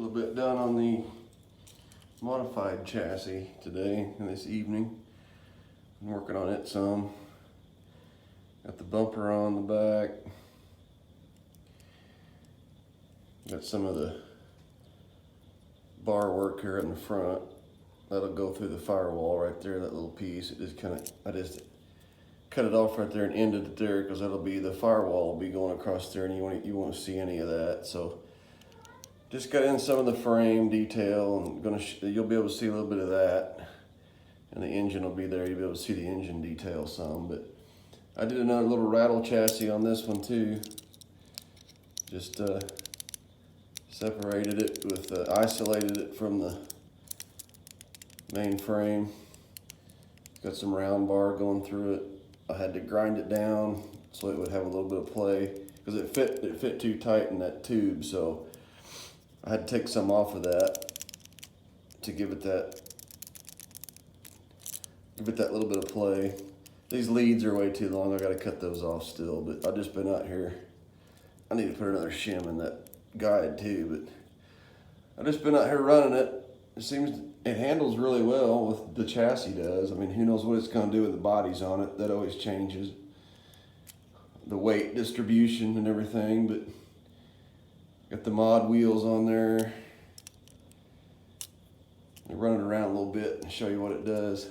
little bit done on the modified chassis today and this evening. I'm working on it some. Got the bumper on the back. Got some of the bar work here in the front. That'll go through the firewall right there, that little piece. I just cut it off right there and ended it there because that'll be the firewall will be going across there, and you won't see any of that. So just got in some of the frame detail, and you'll be able to see a little bit of that, and the engine will be there. You'll be able to see the engine detail some. But I did another little rattle chassis on this one too. Just separated it with isolated it from the main frame. Got some round bar going through it. I had to grind it down so it would have a little bit of play because it fit too tight in that tube. So I had to take some off of that to give it that little bit of play. These leads are way too long. I got to cut those off still. But I've just been out here. I need to put another shim in that guide too. But I've just been out here running it. It handles really well with the chassis does. I mean, who knows what it's going to do with the bodies on it. That always changes. The weight distribution and everything, but got the mod wheels on there. I'll run it around a little bit and show you what it does.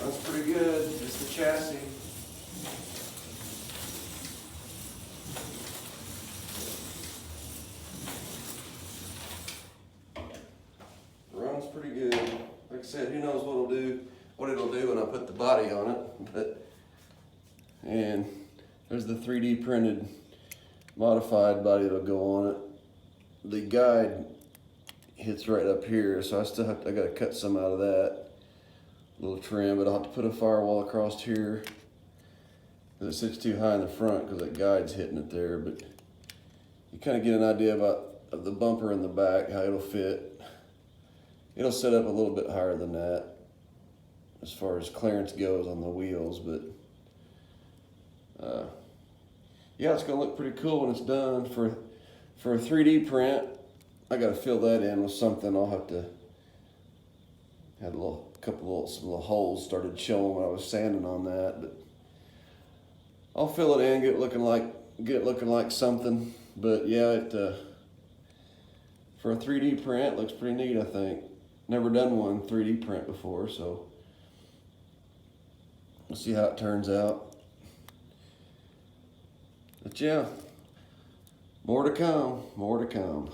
Runs pretty good. It's the chassis. Runs pretty good. Like I said, who knows what it'll do when I put the body on it. And there's the 3D printed modified body that'll go on it. The guide hits right up here, so I gotta cut some out of that. Little trim, but I'll have to put a firewall across here because it sits too high in the front because that guide's hitting it there. But you kind of get an idea about the bumper in the back, how it'll fit. It'll set up a little bit higher than that as far as clearance goes on the wheels, but yeah, it's gonna look pretty cool when it's done. For a 3D print, I gotta fill that in with something. I'll have to had some little holes started showing when I was sanding on that, but I'll fill it in, get it looking like something. But yeah, for a 3D print, it looks pretty neat. I think never done one 3D print before, so we'll see how it turns out. But yeah, more to come.